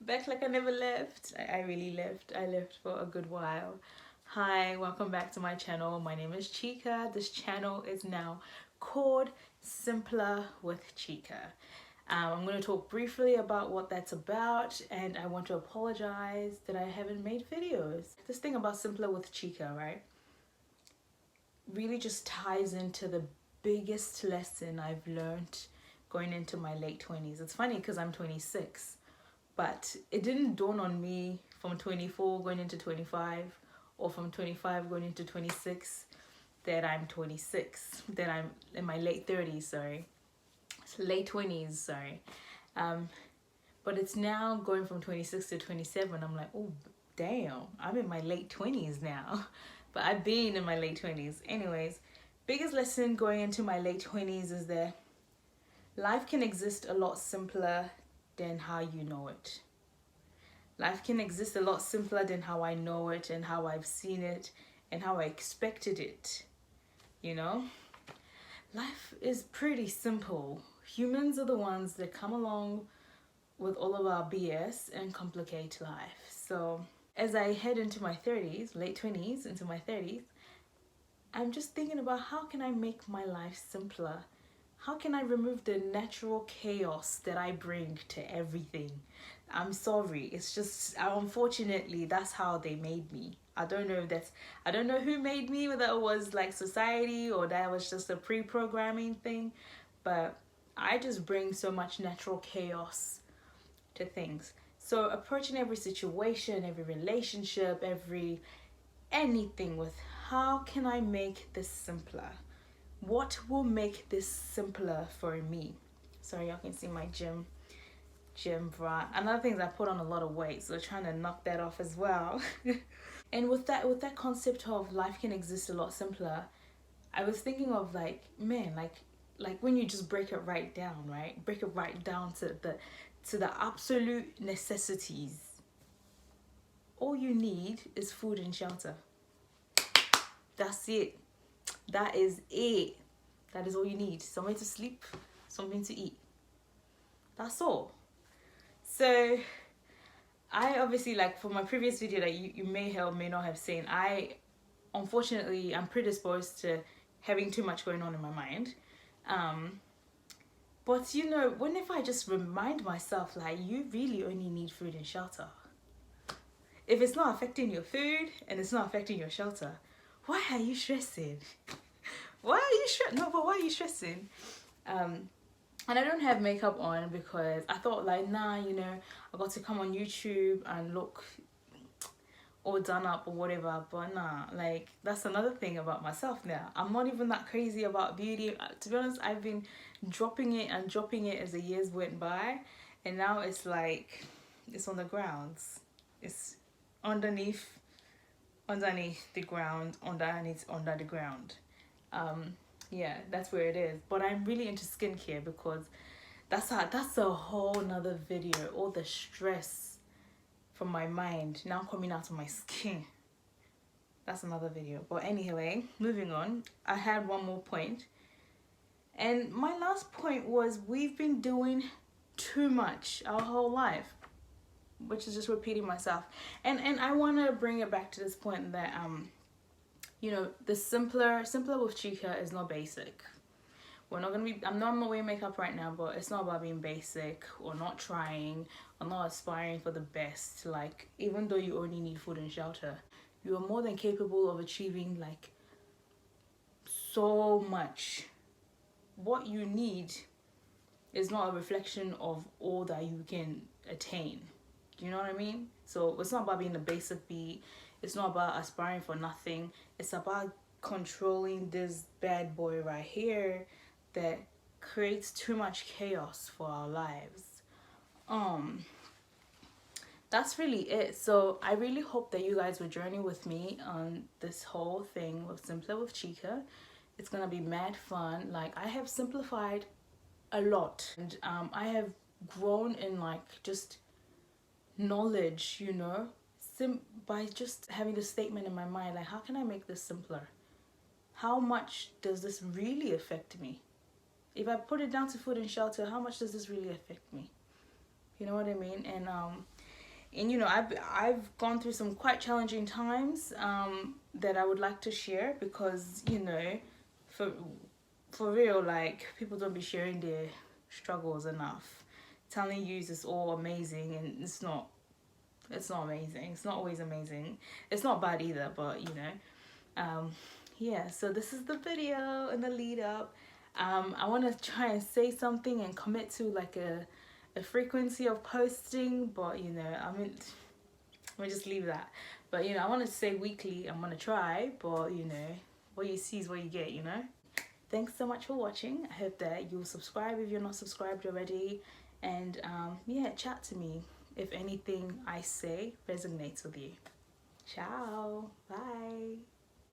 Back like I never left. I really left. I left for a good while. Hi, welcome back to my channel. My name is Chika. This channel is now called Simpler with Chika. I'm going to talk briefly about what that's about, and I want to apologize that I haven't made videos. This thing about Simpler with Chika, right, really just ties into the biggest lesson I've learned going into my late 20s. It's funny because I'm 26, but it didn't dawn on me from 24 going into 25, or from 25 going into 26, that I'm 26, that I'm in my late 30s, sorry. Late 20s, sorry. But it's now going from 26 to 27. I'm like, oh, damn, I'm in my late 20s now. But I've been in my late 20s. Anyways, biggest lesson going into my late 20s is that life can exist a lot simpler than how you know it. Life can exist a lot simpler than how I know it and how I've seen it and how I expected it. You know? Life is pretty simple. Humans are the ones that come along with all of our BS and complicate life. So as I head into my 30s, late 20s into my 30s, I'm just thinking about how can I make my life simpler? How can I remove the natural chaos that I bring to everything? I'm sorry, it's just, unfortunately, that's how they made me. I don't know who made me, whether it was like society or that was just a pre-programming thing, but I just bring so much natural chaos to things. So approaching every situation, every relationship, anything with how can I make this simpler? What will make this simpler for me? Sorry, y'all can see my gym bra. Another thing is I put on a lot of weight, so trying to knock that off as well. And with that concept of life can exist a lot simpler, I was thinking of like, man, like when you just break it right down, right? Break it right down to the absolute necessities. All you need is food and shelter. That's it. That is it. That is all you need. Somewhere to sleep, something to eat. That's all. So I obviously, like for my previous video that you may or may not have seen, unfortunately I'm predisposed to having too much going on in my mind. But you know, when if I just remind myself, like, you really only need food and shelter. If it's not affecting your food and it's not affecting your shelter, why are you stressing? Why are you stressing? No, but why are you stressing? And I don't have makeup on because I thought like, nah, you know, I got to come on YouTube and look all done up or whatever, but nah, like that's another thing about myself now. I'm not even that crazy about beauty. To be honest, I've been dropping it as the years went by, and now it's like, it's on the grounds. It's underneath the ground, under the ground. Yeah, that's where it is. But I'm really into skincare because that's a whole nother video. All the stress from my mind now coming out of my skin. That's another video. But anyway, moving on. I had one more point. And my last point was we've been doing too much our whole life, which is just repeating myself. And I want to bring it back to this point that you know, the simpler with Chika is not basic. I'm not wearing makeup right now, but it's not about being basic or not trying or not aspiring for the best. Like, even though you only need food and shelter, you are more than capable of achieving like so much. What you need is not a reflection of all that you can attain. Do you know what I mean? So it's not about being a basic beat. It's not about aspiring for nothing. It's about controlling this bad boy right here that creates too much chaos for our lives. That's really it. So I really hope that you guys will journey with me on this whole thing with Simpler with Chika. It's gonna be mad fun. Like, I have simplified a lot, and I have grown in like just knowledge, you know, by just having the statement in my mind, like, how can I make this simpler? How much does this really affect me? If I put it down to food and shelter, how much does this really affect me? You know what I mean? And you know, I've gone through some quite challenging times that I would like to share, because you know, for real, like, people don't be sharing their struggles enough. Telling you it's all amazing, and it's not. It's not amazing. It's not always amazing. It's not bad either, but you know, yeah. So this is the video and the lead up. I want to try and say something and commit to like a frequency of posting, but you know, I mean, we'll just leave that. But you know, I want to say weekly. I'm gonna try, but you know, what you see is what you get. You know. Thanks so much for watching. I hope that you'll subscribe if you're not subscribed already, and yeah, chat to me if anything I say resonates with you. Ciao. Bye.